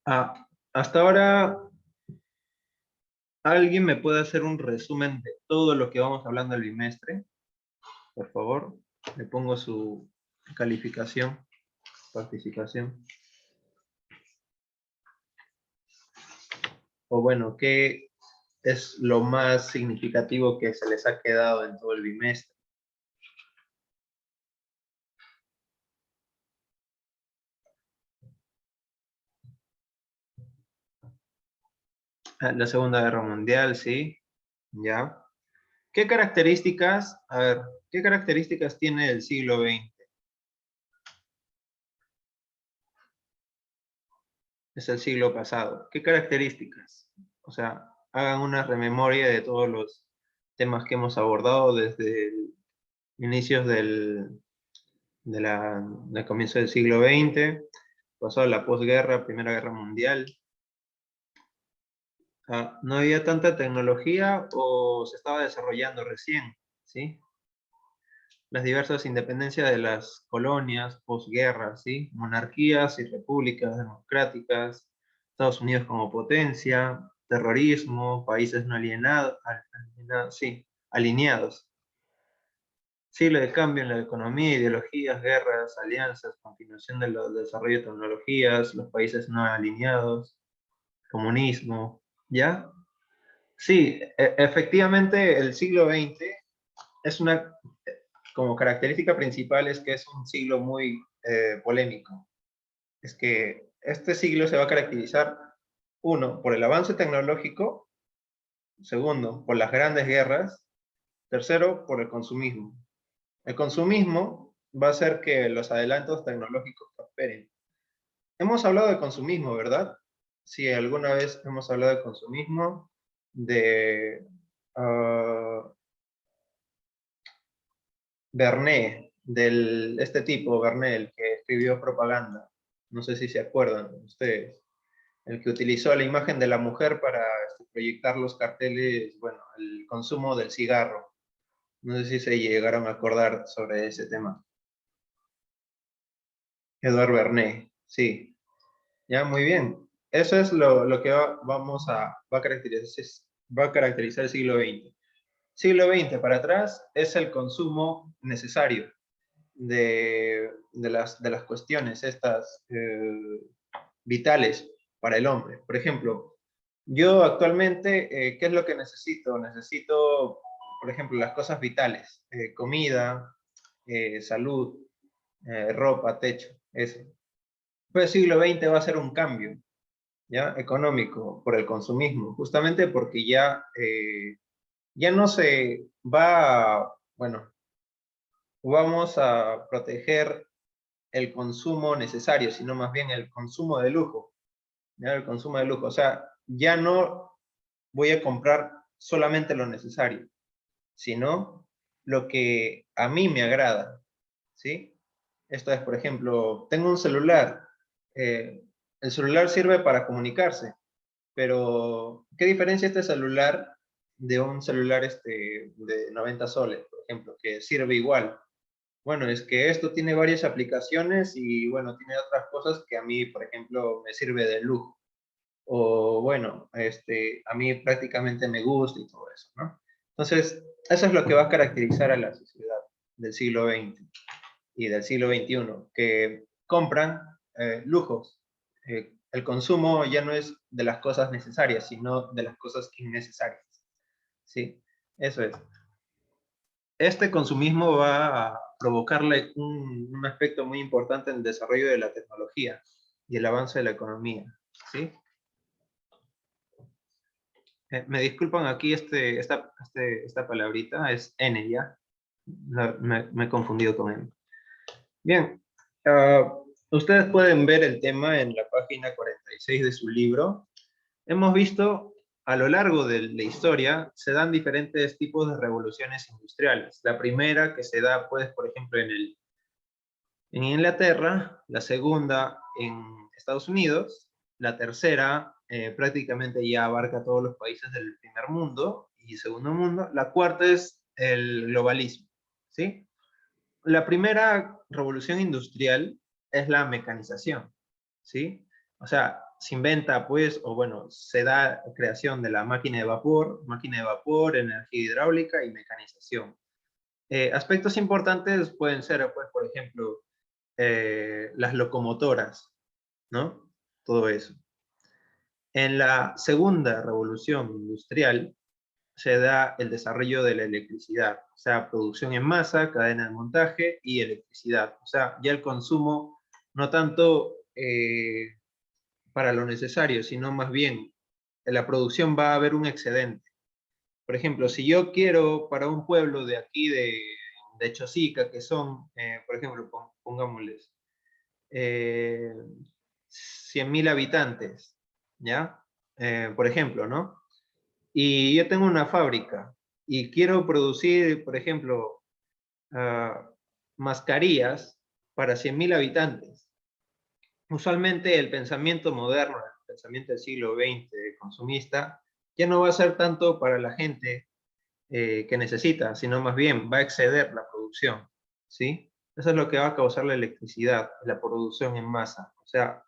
Hasta ahora, ¿alguien me puede hacer un resumen de todo lo que vamos hablando el bimestre? Por favor, le pongo su calificación, participación. O bueno, ¿qué es lo más significativo que se les ha quedado en todo el bimestre? La Segunda Guerra Mundial, sí, ya. ¿Qué características, a ver, qué características tiene el siglo XX? Es el siglo pasado. ¿Qué características? O sea, hagan una rememoria de todos los temas que hemos abordado desde inicios del comienzo del siglo XX, pasó a la posguerra, Primera Guerra Mundial. No había tanta tecnología o se estaba desarrollando recién, ¿sí? Las diversas independencias de las colonias, posguerra, ¿sí? Monarquías y repúblicas democráticas, Estados Unidos como potencia, terrorismo, países no sí, alineados. Siglo de cambio en la economía, ideologías, guerras, alianzas, continuación del desarrollo de tecnologías, los países no alineados, comunismo, ¿ya? Sí, efectivamente el siglo XX es una, como característica principal es que es un siglo muy polémico. Es que este siglo se va a caracterizar, uno, por el avance tecnológico, segundo, por las grandes guerras, tercero, por el consumismo. El consumismo va a hacer que los adelantos tecnológicos prosperen. Hemos hablado de consumismo, ¿verdad? Sí, alguna vez hemos hablado de consumismo, de Verne, este tipo, Verne, el que escribió propaganda. No sé si se acuerdan ustedes. El que utilizó la imagen de la mujer para proyectar los carteles, bueno, el consumo del cigarro. No sé si se llegaron a acordar sobre ese tema. Edouard Vernet, sí. Ya, muy bien. Eso es lo que va a caracterizar el siglo XX. Siglo XX para atrás es el consumo necesario de las cuestiones estas vitales para el hombre. Por ejemplo, yo actualmente, ¿qué es lo que necesito? Necesito, por ejemplo, las cosas vitales, comida, salud, ropa, techo, eso. Pues el siglo XX va a ser un cambio, ¿ya? Económico por el consumismo, justamente porque ya no se va, bueno, vamos a proteger el consumo necesario, sino más bien el consumo de lujo, ¿ya? El consumo de lujo, o sea, ya no voy a comprar solamente lo necesario, sino lo que a mí me agrada, ¿sí? Esto es, por ejemplo, tengo un celular, el celular sirve para comunicarse, pero ¿qué diferencia este celular de un celular de 90 soles, por ejemplo, que sirve igual? Bueno, es que esto tiene varias aplicaciones y bueno, tiene otras cosas que a mí, por ejemplo, me sirve de lujo. O bueno, a mí prácticamente me gusta y todo eso, ¿no? Entonces, eso es lo que va a caracterizar a la sociedad del siglo XX y del siglo XXI, que compran lujos. El consumo ya no es de las cosas necesarias, sino de las cosas innecesarias. ¿Sí? Eso es. Este consumismo va a provocarle un aspecto muy importante en el desarrollo de la tecnología y el avance de la economía. ¿Sí? Me disculpan aquí esta palabrita, es N ya. Me he confundido con él. Bien, ustedes pueden ver el tema en la página 46 de su libro. Hemos visto a lo largo de la historia, se dan diferentes tipos de revoluciones industriales. La primera que se da, pues, por ejemplo, en Inglaterra, la segunda en Estados Unidos, la tercera prácticamente ya abarca todos los países del primer mundo y segundo mundo, la cuarta es el globalismo, ¿sí? La primera revolución industrial es la mecanización, ¿sí? O sea, se inventa, pues, o bueno, se da creación de la máquina de vapor, energía hidráulica y mecanización. Aspectos importantes pueden ser, pues, por ejemplo, las locomotoras, ¿no? Todo eso. En la segunda revolución industrial se da el desarrollo de la electricidad, o sea, producción en masa, cadena de montaje y electricidad. O sea, ya el consumo no tanto para lo necesario, sino más bien en la producción va a haber un excedente. Por ejemplo, si yo quiero para un pueblo de aquí de Chosica, que son, por ejemplo, pongámosles, 100.000 habitantes, ¿ya? Por ejemplo, ¿no? Y yo tengo una fábrica y quiero producir, por ejemplo, uh, mascarillas para 100.000 habitantes. Usualmente el pensamiento moderno, el pensamiento del siglo XX consumista, ya no va a ser tanto para la gente que necesita, sino más bien va a exceder la producción, ¿sí? Eso es lo que va a causar la electricidad, la producción en masa. O sea,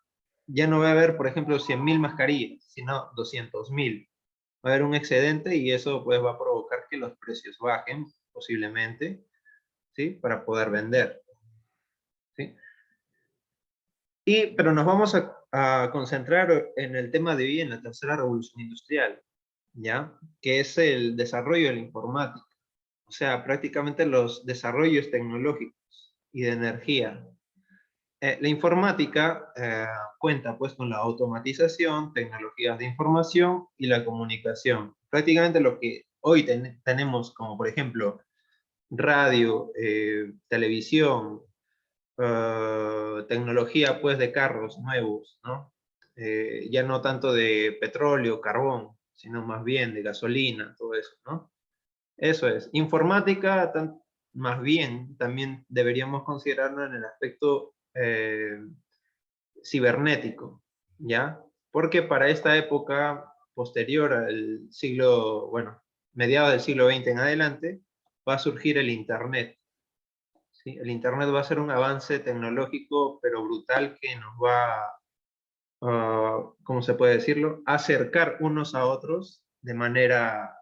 ya no va a haber, por ejemplo, 100.000 mascarillas, sino 200.000. Va a haber un excedente y eso pues va a provocar que los precios bajen, posiblemente, ¿sí? Para poder vender, ¿sí? Pero nos vamos a concentrar en el tema de hoy, en la tercera revolución industrial, ¿ya? Que es el desarrollo de la informática. O sea, prácticamente los desarrollos tecnológicos y de energía. La informática cuenta pues con la automatización, tecnologías de información y la comunicación. Prácticamente lo que hoy tenemos como por ejemplo radio, televisión, tecnología pues de carros nuevos, ¿no? Ya no tanto de petróleo, carbón, sino más bien de gasolina, todo eso, ¿no? Eso es. Informática, más bien, también deberíamos considerarlo en el aspecto cibernético, ¿ya? Porque para esta época posterior al siglo, bueno, mediados del siglo XX en adelante, va a surgir el Internet, ¿sí? El Internet va a ser un avance tecnológico, pero brutal, que nos va ¿cómo se puede decirlo? A acercar unos a otros de manera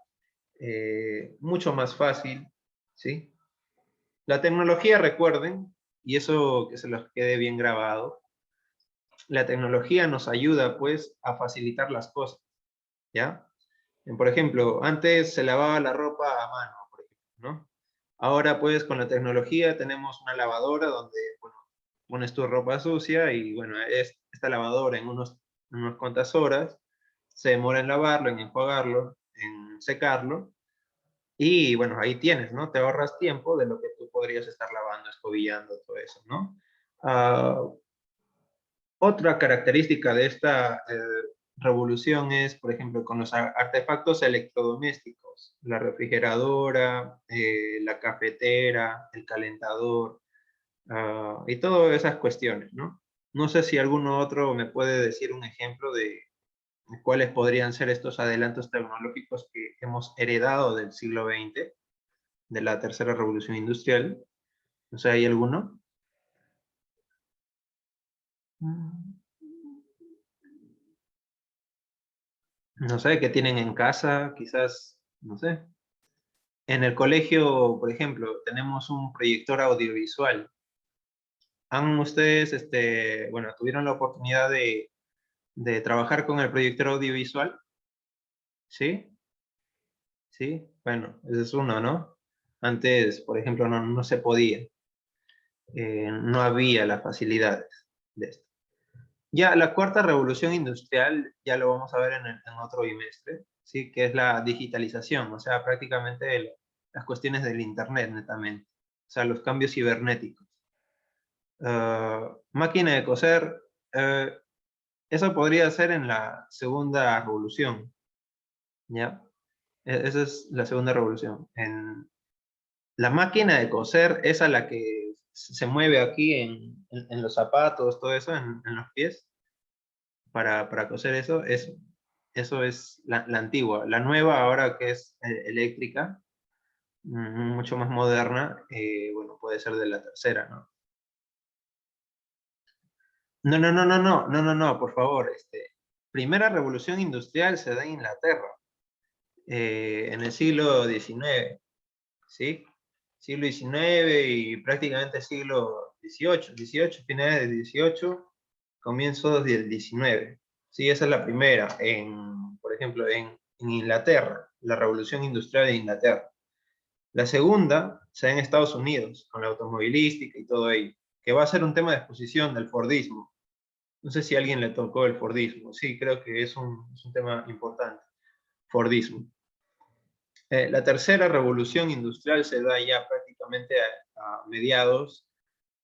mucho más fácil, ¿sí? La tecnología, recuerden, y eso que se los quede bien grabado, la tecnología nos ayuda, pues, a facilitar las cosas, ¿ya? Por ejemplo, antes se lavaba la ropa a mano, por ejemplo, ¿no? Ahora, pues, con la tecnología tenemos una lavadora donde, bueno, pones tu ropa sucia y, bueno, esta lavadora en unas cuantas horas se demora en lavarlo, en enjuagarlo, en secarlo, y bueno, ahí tienes, ¿no? Te ahorras tiempo de lo que tú podrías estar lavando, escobillando, todo eso, ¿no? Otra característica de esta revolución es, por ejemplo, con los artefactos electrodomésticos, la refrigeradora, la cafetera, el calentador, y todas esas cuestiones, ¿no? No sé si alguno otro me puede decir un ejemplo de cuáles podrían ser estos adelantos tecnológicos que hemos heredado del siglo XX, de la tercera revolución industrial. No sé, ¿hay alguno? No sé, ¿qué tienen en casa? Quizás, no sé. En el colegio, por ejemplo, tenemos un proyector audiovisual. ¿Han ustedes, bueno, tuvieron la oportunidad de trabajar con el proyector audiovisual? ¿Sí? ¿Sí? Bueno, ese es uno, ¿no? Antes, por ejemplo, no se podía. No había las facilidades de esto. Ya la cuarta revolución industrial, ya lo vamos a ver en otro bimestre, ¿sí? Que es la digitalización, o sea, prácticamente las cuestiones del Internet, netamente. O sea, los cambios cibernéticos. Máquina de coser, eso podría ser en la segunda revolución, ¿ya? Esa es la segunda revolución. La máquina de coser es a la que se mueve aquí en los zapatos, todo eso, en los pies, para coser eso, eso es la antigua. La nueva ahora que es eléctrica, mucho más moderna, bueno, puede ser de la tercera, ¿no? No, no, no, no, no, no, no, no, por favor, primera revolución industrial se da en Inglaterra, en el siglo XIX, ¿sí? Siglo XIX y prácticamente siglo XVIII, finales del XVIII, comienzos del XIX. Sí, esa es la primera, por ejemplo, en Inglaterra, la revolución industrial de Inglaterra. La segunda se da en Estados Unidos, con la automovilística y todo ello, que va a ser un tema de exposición del Fordismo. No sé si a alguien le tocó el Fordismo. Sí, creo que es un tema importante. Fordismo. La tercera revolución industrial se da ya prácticamente a mediados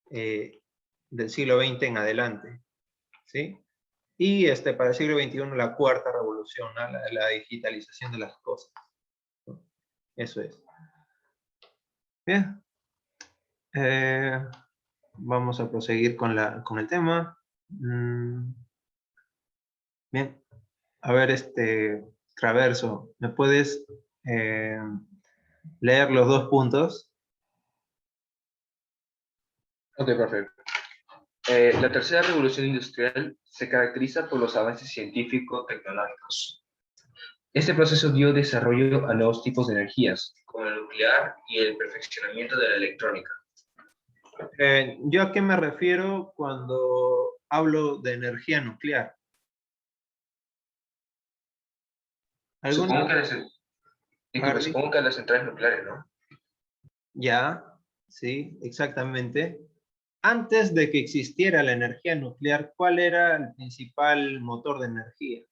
del siglo XX en adelante, ¿sí? Y para el siglo XXI la cuarta revolución, ¿no? La digitalización de las cosas, ¿no? Eso es. Bien. Vamos a proseguir con el tema. Bien. A ver, Traverso, ¿me puedes leer los 2 puntos? Ok, perfecto. La tercera revolución industrial se caracteriza por los avances científico-tecnológicos. Este proceso dio desarrollo a nuevos tipos de energías, como el nuclear y el perfeccionamiento de la electrónica. ¿Yo a qué me refiero cuando hablo de energía nuclear? Supongo que, A ver, supongo que a las centrales nucleares, ¿no? ya, sí, exactamente. Antes de que existiera la energía nuclear, ¿cuál era el principal motor de energía?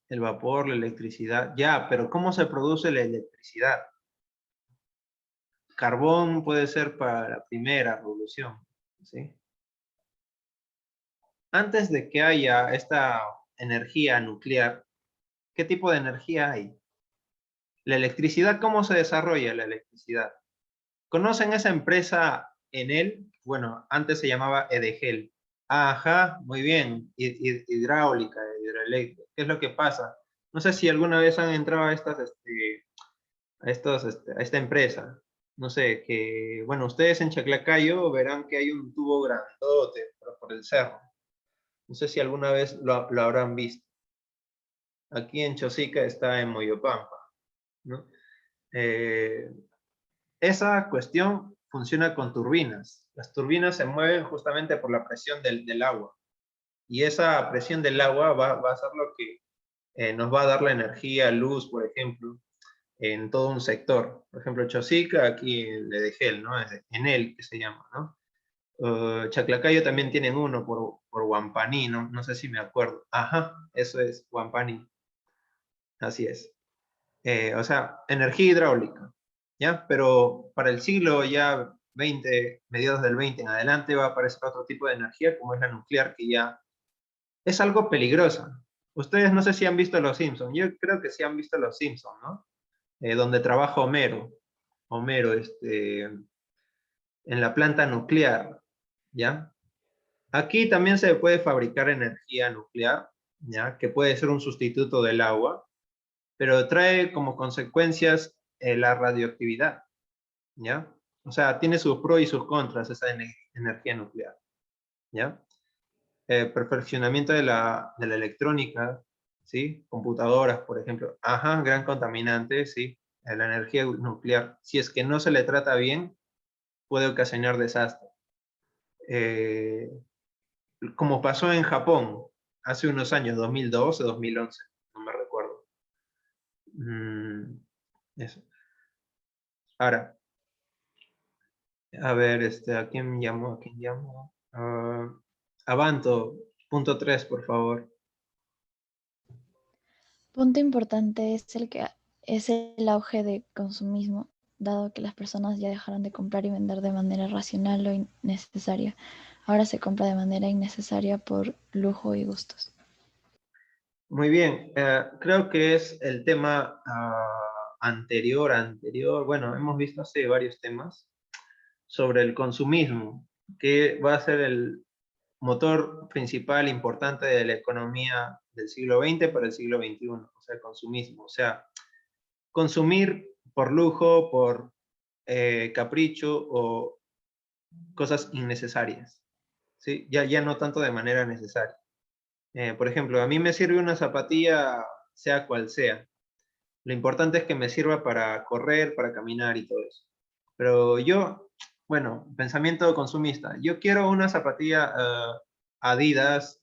El vapor, la electricidad. Ya, pero ¿cómo se produce la electricidad? Carbón puede ser para la primera revolución, ¿sí? Antes de que haya esta energía nuclear, ¿qué tipo de energía hay? La electricidad, ¿cómo se desarrolla la electricidad? ¿Conocen esa empresa Enel? Bueno, antes se llamaba Edegel. Ajá, muy bien. Hidráulica, hidroeléctrica. ¿Qué es lo que pasa? No sé si alguna vez han entrado a a esta empresa. No sé, que, bueno, ustedes en Chaclacayo verán que hay un tubo grandote por el cerro. No sé si alguna vez lo habrán visto. Aquí en Chosica está en Moyopampa, ¿no? Eh, Esa cuestión funciona con turbinas. Las turbinas se mueven justamente por la presión del agua. Y esa presión del agua va a ser lo que nos va a dar la energía, luz, por ejemplo, en todo un sector. Por ejemplo, Chosica, aquí le dejé el, ¿no? Enel, que se llama, ¿no? Chaclacayo también tienen uno por Huampaní, ¿no? No sé si me acuerdo. Ajá, eso es, Huampaní. Así es. O sea, energía hidráulica, ¿ya? Pero para el siglo ya 20, mediados del 20 en adelante va a aparecer otro tipo de energía como es la nuclear, que ya es algo peligrosa. Ustedes no sé si han visto Los Simpsons, yo creo que sí han visto Los Simpsons, ¿no? Donde trabaja Homero, Homero, en la planta nuclear, ¿ya? Aquí también se puede fabricar energía nuclear, ¿ya? Que puede ser un sustituto del agua, pero trae como consecuencias la radioactividad, ¿ya? O sea, tiene sus pros y sus contras esa energía nuclear, ¿ya? Perfeccionamiento de la electrónica, ¿sí? Computadoras, por ejemplo. Ajá, gran contaminante, sí. La energía nuclear, si es que no se le trata bien, puede ocasionar desastre. Eh, Como pasó en Japón hace unos años, 2012, 2011, no me recuerdo. Eso. Ahora, a ver, ¿a quién llamo? ¿A quién llamo? Avanto, punto 3, por favor. Punto importante es el auge de consumismo, dado que las personas ya dejaron de comprar y vender de manera racional o innecesaria. Ahora se compra de manera innecesaria por lujo y gustos. Muy bien, creo que es el tema anterior. Bueno, hemos visto hace varios temas sobre el consumismo, que va a ser el motor principal importante de la economía del siglo XX para el siglo XXI, o sea, el consumismo. O sea, consumir por lujo, por capricho o cosas innecesarias, ¿sí? Ya no tanto de manera necesaria. Por ejemplo, a mí me sirve una zapatilla, sea cual sea. Lo importante es que me sirva para correr, para caminar y todo eso. Pero yo, bueno, pensamiento consumista. Yo quiero una zapatilla Adidas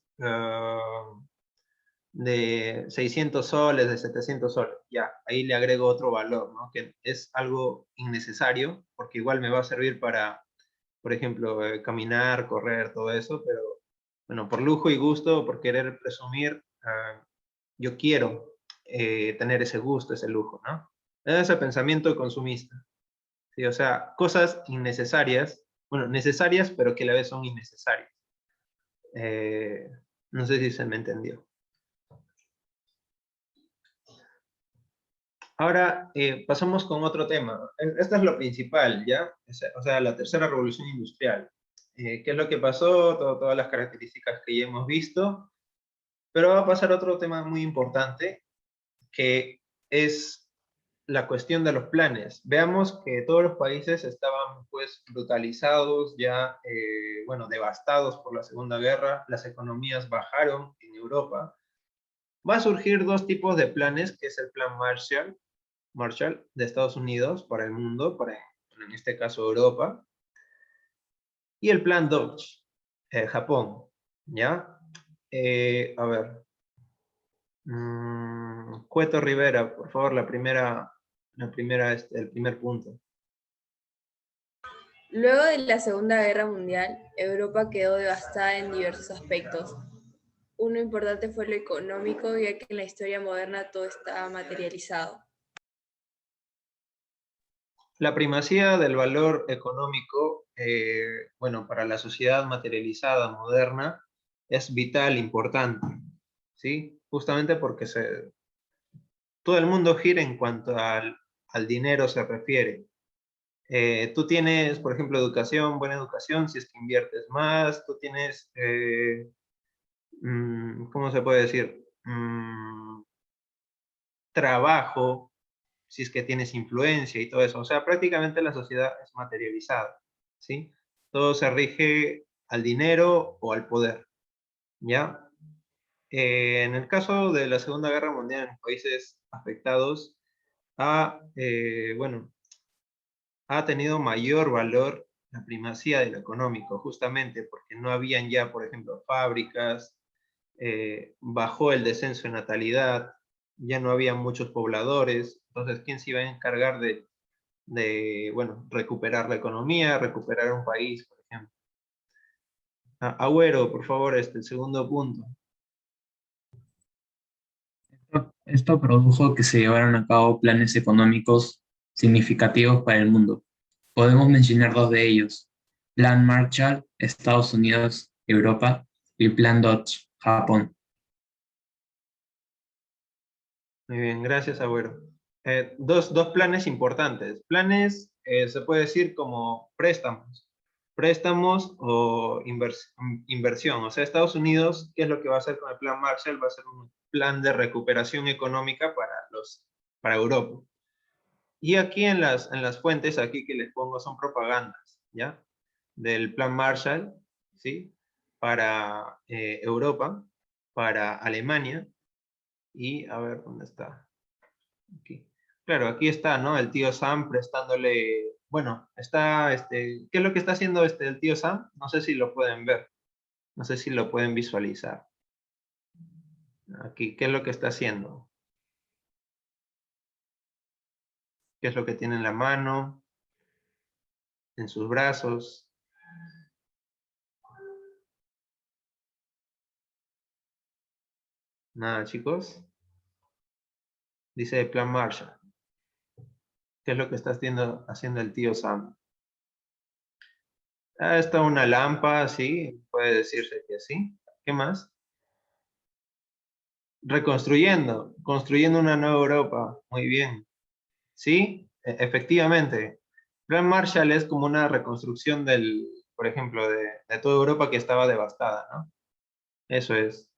de 600 soles, de 700 soles. Ya, ahí le agrego otro valor, ¿no? Que es algo innecesario, porque igual me va a servir para, por ejemplo, caminar, correr, todo eso, pero bueno, por lujo y gusto, por querer presumir, yo quiero tener ese gusto, ese lujo, ¿no? Ese pensamiento consumista. ¿Sí? O sea, cosas innecesarias, bueno, necesarias, pero que a la vez son innecesarias. Eh, no sé si se me entendió. Ahora pasamos con otro tema. Esto es lo principal, ¿ya? O sea, la tercera revolución industrial. ¿Qué es lo que pasó? Todas las características que ya hemos visto. Pero va a pasar otro tema muy importante, que es la cuestión de los planes. Veamos que todos los países estaban pues brutalizados, ya, bueno, devastados por la Segunda Guerra, las economías bajaron en Europa. Va a surgir dos tipos de planes, que es el plan Marshall de Estados Unidos para el mundo, para en este caso Europa, y el plan Dodge, Japón, ¿ya? A ver, Cueto Rivera, por favor, el primer punto. Luego de la Segunda Guerra Mundial, Europa quedó devastada en diversos aspectos. Uno importante fue lo económico, ya que en la historia moderna todo estaba materializado. La primacía del valor económico, bueno, para la sociedad materializada moderna, es vital, importante, ¿sí? Justamente porque todo el mundo gira en cuanto al dinero se refiere. Tú tienes, por ejemplo, educación, buena educación, si es que inviertes más, tú tienes, ¿cómo se puede decir? Trabajo, si es que tienes influencia y todo eso. O sea, prácticamente la sociedad es materializada, ¿sí? Todo se rige al dinero o al poder, ¿ya? En el caso de la Segunda Guerra Mundial en los países afectados, bueno, ha tenido mayor valor la primacía de lo económico, justamente porque no habían ya, por ejemplo, fábricas, bajó el descenso de natalidad, ya no había muchos pobladores, entonces, ¿quién se iba a encargar bueno, recuperar la economía, recuperar un país, por ejemplo? Agüero, por favor, el segundo punto. Esto produjo que se llevaran a cabo planes económicos significativos para el mundo. Podemos mencionar dos de ellos: Plan Marshall, Estados Unidos, Europa, y Plan Dodge, Japón. Muy bien, gracias, Agüero. Dos planes importantes. Planes, se puede decir como préstamos. Préstamos o inversión. O sea, Estados Unidos, ¿qué es lo que va a hacer con el plan Marshall? Va a ser un plan de recuperación económica para Europa. Y aquí en las fuentes, aquí que les pongo, son propagandas, ¿ya? Del plan Marshall, ¿sí? Para Europa, para Alemania, y a ver, ¿dónde está? Aquí. Claro, aquí está, ¿no? El tío Sam prestándole, bueno, ¿qué es lo que está haciendo el tío Sam? No sé si lo pueden ver, no sé si lo pueden visualizar. Aquí, ¿qué es lo que está haciendo? ¿Qué es lo que tiene en la mano? En sus brazos. Nada, chicos. Dice el plan Marshall. ¿Qué es lo que está haciendo el tío Sam? Está una lámpara, sí, puede decirse que sí. ¿Qué más? Construyendo una nueva Europa. Muy bien. Sí, efectivamente. Plan Marshall es como una reconstrucción por ejemplo, de toda Europa que estaba devastada, ¿no? Eso es.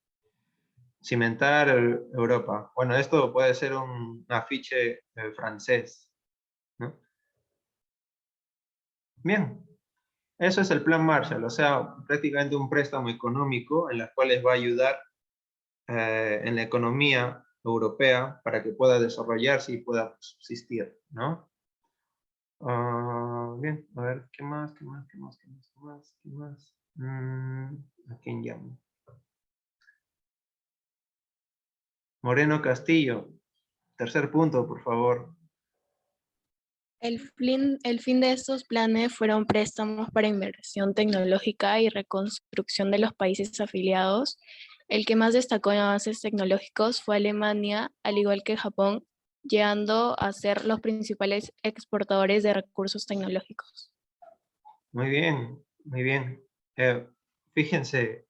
Cimentar Europa. Bueno, esto puede ser un afiche francés. ¿no? Bien, eso es el Plan Marshall, o sea, prácticamente un préstamo económico en el cual les va a ayudar en la economía europea para que pueda desarrollarse y pueda subsistir, ¿no? Bien, a ver, ¿qué más? ¿A quién llamo? Moreno Castillo, tercer punto, por favor. El fin de estos planes fueron préstamos para inversión tecnológica y reconstrucción de los países afiliados. El que más destacó en avances tecnológicos fue Alemania, al igual que Japón, llegando a ser los principales exportadores de recursos tecnológicos. Muy bien, muy bien. Fíjense,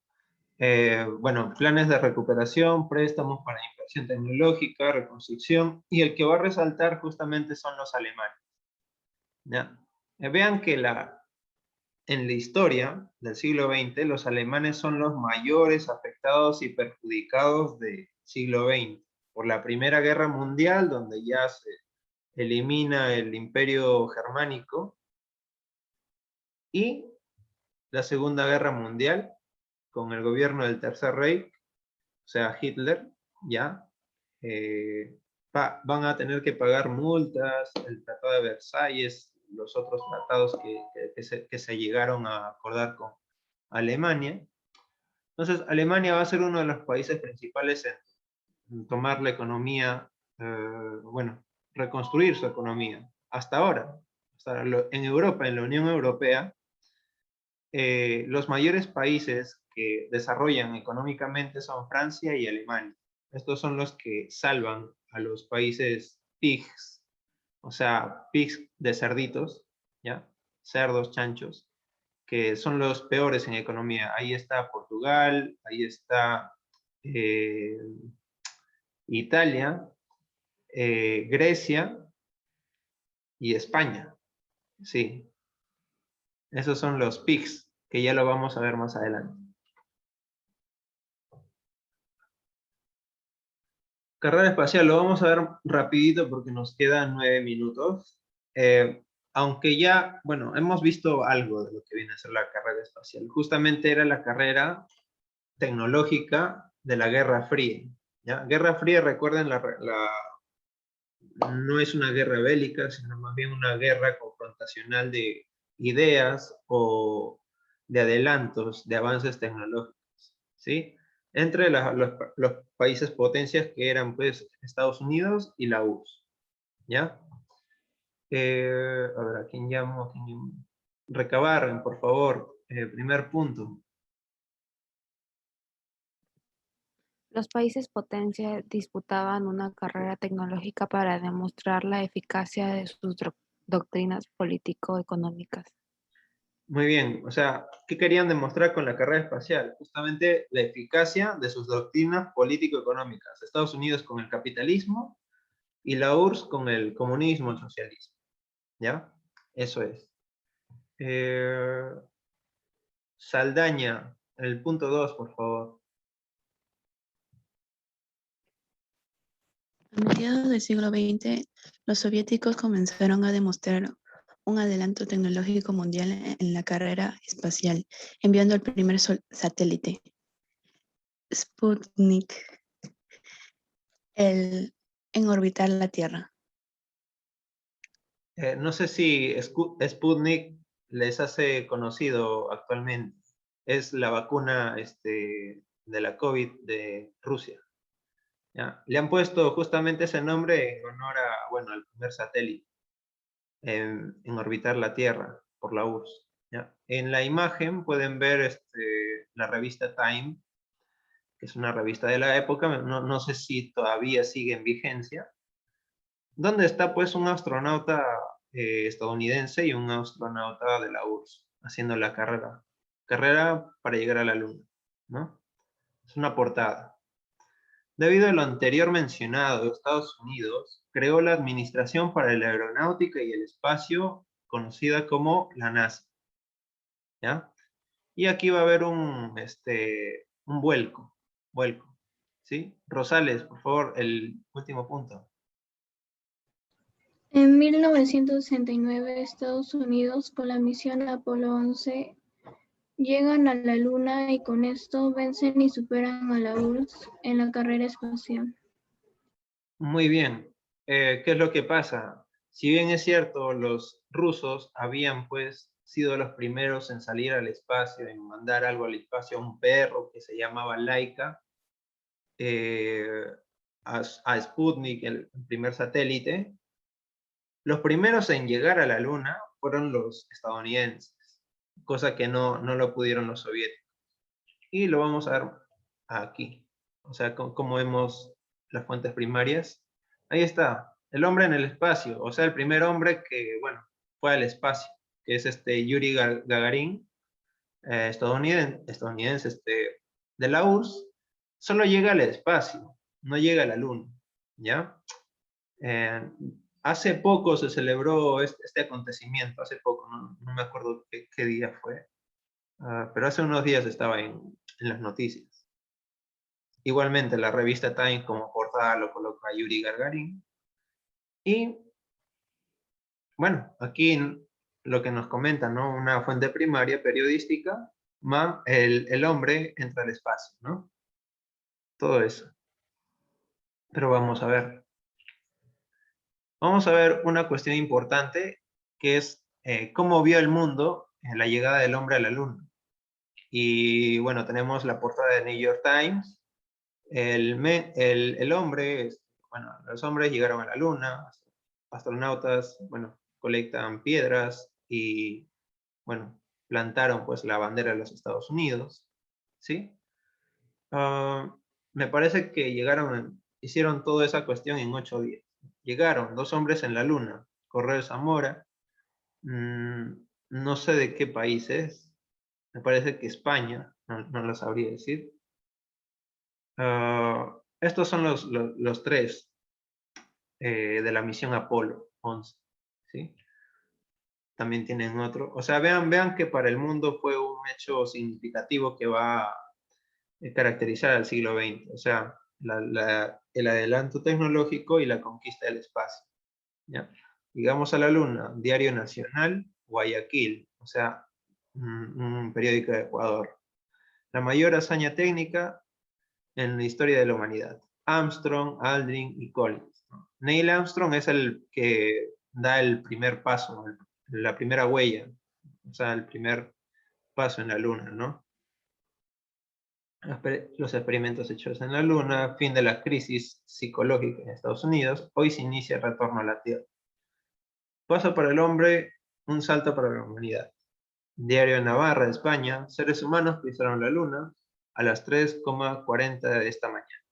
bueno, planes de recuperación, préstamos para inversión tecnológica, reconstrucción, y el que va a resaltar justamente son los alemanes. ¿Ya? Vean que en la historia del siglo XX, los alemanes son los mayores afectados y perjudicados del siglo XX. Por la Primera Guerra Mundial, donde ya se elimina el Imperio Germánico, y la Segunda Guerra Mundial, con el gobierno del Tercer Reich, o sea, Hitler, ya, van a tener que pagar multas, el Tratado de Versalles, los otros tratados que se llegaron a acordar con Alemania. Entonces, Alemania va a ser uno de los países principales en tomar la economía, bueno, reconstruir su economía. Hasta ahora, en Europa, en la Unión Europea, los mayores países que desarrollan económicamente son Francia y Alemania. Estos son los que salvan a los países pigs, o sea, pigs de cerditos, ¿ya? Cerdos, chanchos, que son los peores en economía. Ahí está Portugal, ahí está Italia, Grecia y España. Sí, esos son los pigs, que ya lo vamos a ver más adelante. Carrera espacial, lo vamos a ver rapidito porque nos quedan 9 minutos. Aunque ya, bueno, hemos visto algo de lo que viene a ser la carrera espacial. Justamente era la carrera tecnológica de la Guerra Fría. ¿Ya? Guerra Fría, recuerden, no es una guerra bélica, sino más bien una guerra confrontacional de ideas o de adelantos, de avances tecnológicos, ¿sí? Entre los países potencias que eran pues Estados Unidos y la URSS, ¿ya? A ver, ¿a quién llamo? ¿A quién llamo? Recabarren, por favor, primer punto. Los países potencia disputaban una carrera tecnológica para demostrar la eficacia de sus doctrinas político-económicas. Muy bien, o sea, ¿qué querían demostrar con la carrera espacial? Justamente la eficacia de sus doctrinas político-económicas. Estados Unidos con el capitalismo y la URSS con el comunismo, el socialismo. ¿Ya? Eso es. Saldaña, el punto 2, por favor. A mediados del siglo XX, los soviéticos comenzaron a demostrar un adelanto tecnológico mundial en la carrera espacial, enviando el primer satélite, Sputnik, en orbitar la Tierra. No sé si Sputnik les hace conocido actualmente. Es la vacuna de la COVID de Rusia. ¿Ya? Le han puesto justamente ese nombre en honor a, bueno, al primer satélite en orbitar la Tierra por la URSS. ¿Ya? En la imagen pueden ver la revista Time, que es una revista de la época, no sé si todavía sigue en vigencia, donde está pues un astronauta estadounidense y un astronauta de la URSS haciendo la carrera para llegar a la Luna, ¿no? Es una portada. Debido a lo anterior mencionado, Estados Unidos creó la Administración para la Aeronáutica y el Espacio, conocida como la NASA, ¿ya? Y aquí va a haber un vuelco, ¿sí? Rosales, por favor, el último punto. En 1969, Estados Unidos, con la misión Apolo 11, llegan a la Luna y con esto vencen y superan a la URSS en la carrera espacial. Muy bien. ¿Qué es lo que pasa? Si bien es cierto, los rusos habían pues sido los primeros en salir al espacio, en mandar algo al espacio, a un perro que se llamaba Laika, a Sputnik, el primer satélite, los primeros en llegar a la Luna fueron los estadounidenses, cosa que no lo pudieron los soviéticos. Y lo vamos a ver aquí. O sea, como vemos las fuentes primarias. Ahí está, el hombre en el espacio, o sea, el primer hombre que, bueno, fue al espacio, que es Yuri Gagarin, estadounidense, de la URSS, solo llega al espacio, no llega a la Luna, ¿ya? Hace poco se celebró este acontecimiento, hace poco, no me acuerdo qué día fue, pero hace unos días estaba en las noticias. Igualmente, la revista Time como portada lo coloca Yuri Gagarin. Y, bueno, aquí lo que nos comenta, ¿no? Una fuente primaria periodística, el hombre entra al espacio, ¿no? Todo eso. Pero vamos a ver. Vamos a ver una cuestión importante, que es cómo vio el mundo en la llegada del hombre a la Luna. Y, bueno, tenemos la portada de New York Times. El hombre, bueno, los hombres llegaron a la Luna, astronautas, bueno, colectan piedras y, bueno, plantaron pues la bandera de los Estados Unidos, ¿sí? Me parece que hicieron toda esa cuestión en 8 días. Llegaron 2 hombres en la Luna, Correo Zamora, no sé de qué país es, me parece que España, no lo sabría decir. Estos son los 3 de la misión Apolo 11, ¿sí? También tienen otro. O sea, vean que para el mundo fue un hecho significativo que va a caracterizar al siglo XX. O sea, el adelanto tecnológico y la conquista del espacio, ¿ya? Llegamos a la Luna, Diario Nacional, Guayaquil, o sea, un periódico de Ecuador. La mayor hazaña técnica en la historia de la humanidad. Armstrong, Aldrin y Collins, ¿no? Neil Armstrong es el que da el primer paso, la primera huella, o sea, el primer paso en la Luna, ¿no? Los experimentos hechos en la Luna, fin de la crisis psicológica en Estados Unidos, hoy se inicia el retorno a la Tierra. Paso para el hombre, un salto para la humanidad. Diario de Navarra, España, seres humanos pisaron la Luna a las 3:40 de esta mañana.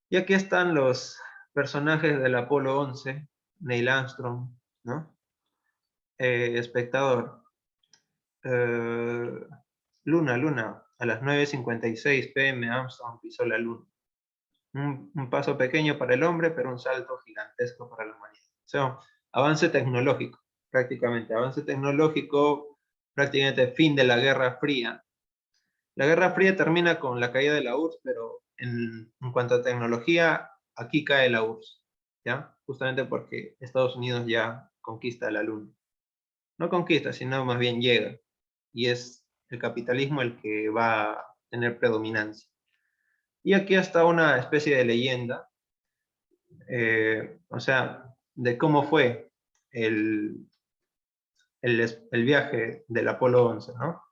Y aquí están los personajes del Apolo 11, Neil Armstrong, ¿no? Espectador. Luna, a las 9:56 p.m. Armstrong pisó la Luna. Un paso pequeño para el hombre, pero un salto gigantesco para la humanidad. O sea, avance tecnológico, prácticamente. Avance tecnológico, prácticamente fin de la Guerra Fría. La Guerra Fría termina con la caída de la URSS, pero en cuanto a tecnología, aquí cae la URSS, ¿ya? Justamente porque Estados Unidos ya conquista la Luna. No conquista, sino más bien llega. Y es el capitalismo el que va a tener predominancia. Y aquí está una especie de leyenda, o sea, de cómo fue el viaje del Apolo 11, ¿no?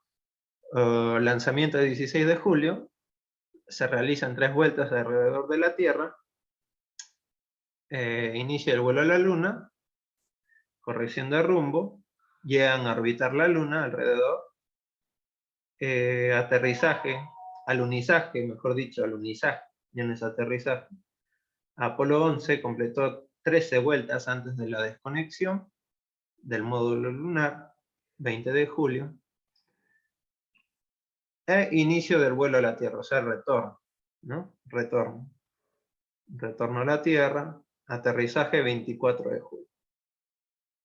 Lanzamiento del 16 de julio, se realizan 3 vueltas alrededor de la Tierra, inicia el vuelo a la Luna, corrección de rumbo, llegan a orbitar la Luna alrededor, aterrizaje, alunizaje, mejor dicho, alunizaje, ya no es aterrizaje. Apolo 11 completó 13 vueltas antes de la desconexión del módulo lunar, 20 de julio, e inicio del vuelo a la Tierra, o sea, retorno, ¿no? Retorno a la Tierra, aterrizaje 24 de julio,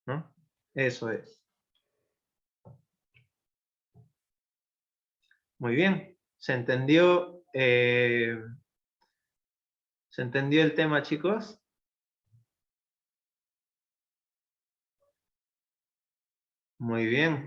¿no? Eso es. Muy bien, ¿se entendió el tema, chicos? Muy bien.